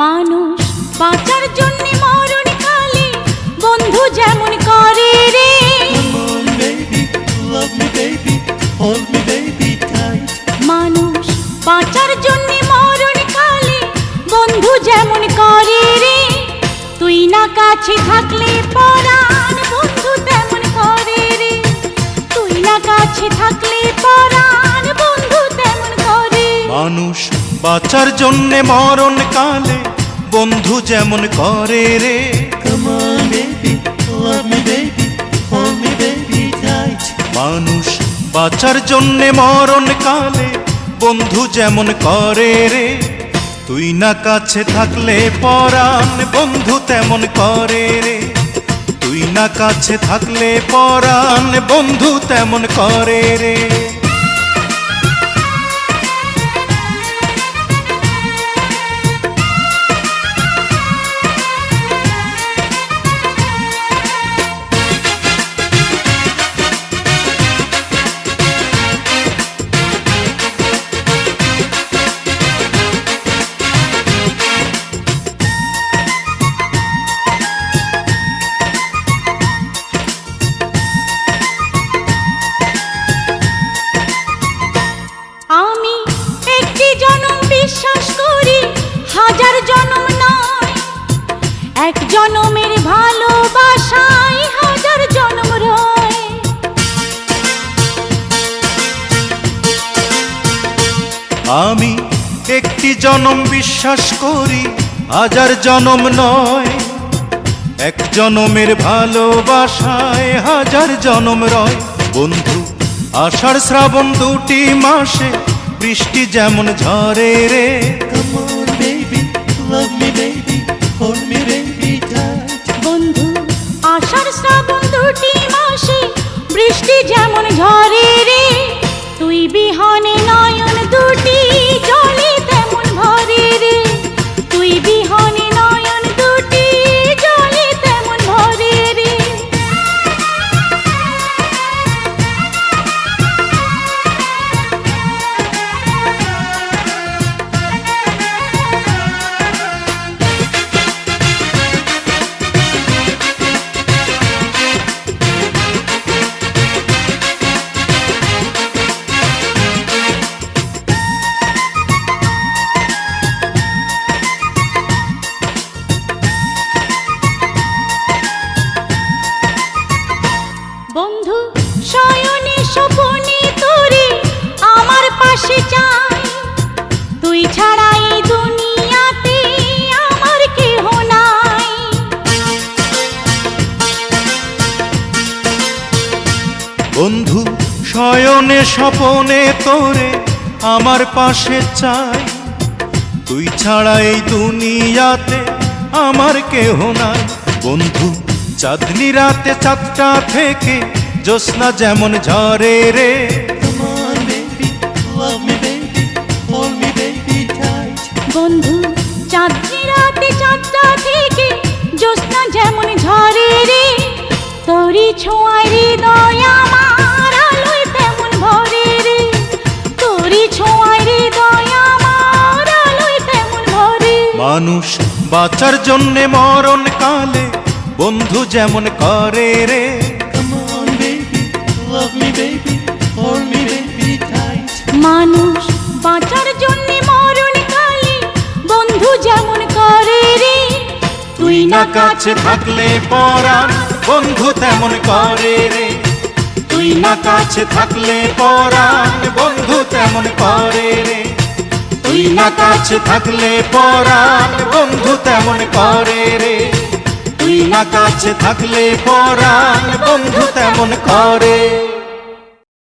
মানুষ বাঁচার জন্য মরণ কালে বন্ধু যেমন করে রে। মানুষ বাঁচার জন্য মরণ কালে বন্ধু যেমন করে রে। তুই না কাছে থাকলে পরাণ বন্ধু তেমন করে রে। তুই না কাছে থাকলে পরাণ বন্ধু তেমন করে। মানুষ বাঁচার জন্যে মরণ কালে বন্ধু যেমন করে রে। মানুষ বাঁচার জন্যে মরণ কালে বন্ধু যেমন করে রে। তুই না কাছে থাকলে পরাণ বন্ধু তেমন করে রে। তুই না কাছে থাকলে পরাণ বন্ধু তেমন করে রে। হাজার জনম নয়, এক জনমের ভালোবাসায় হাজার জনম রয়। আমি একটি জনম বিশ্বাস করি, হাজার জনম নয়। এক জনমের ভালোবাসায় হাজার জনম রয়। বন্ধু আষাঢ় শ্রাবণ দুটি মাসে বৃষ্টি যেমন ঝরে রে। বন্ধু আষাঢ় শ্রাবণ দুটি মাসে বৃষ্টি যেমন ঝরে রে। তুই বিহনে নয়ন দুটি জলে তেমন ভরে রে। তুই বিহনে নয়ন দুটি জলে তেমন ভরে রে। বন্ধু শয়নে স্বপনে তোরে আমার পাশে চাই। তুই ছাড়া এই দুনিয়াতে আমার কেহ নাই। বন্ধু শয়নে স্বপনে তোরে আমার পাশে চাই। তুই ছাড়া এই দুনিয়াতে আমার কেহ নাই। বন্ধু চাঁদনি রাতে চাঁদটা থেকে জ্যোৎস্না যেমন ঝরে রে। বন্ধু চাঁদনি রাতে চাঁদটা থেকে জ্যোৎস্না যেমন ঝরে রে। তোরি ছোঁয়ায় হৃদয় আমার আলোয় তেমন ভরে রে। তোরি ছোঁয়ায় হৃদয় আমার আলোয় তেমন ভরে। মানুষ বাঁচার জন্যে মরণ কালে বন্ধু যেমন করে রে। মানুষ বাঁচার জন্য মরণ কালে বন্ধু যেমন করে রে। তুই না কাছে থাকলে পরাণ বন্ধু তেমন করে রে। তুই না কাছে থাকলে পরাণ বন্ধু তেমন করে রে। তুই না কাছে থাকলে পরাণ বন্ধু তেমন করে রে। তুই না কাছে থাকলে পরাণ বন্ধু তেমন করে।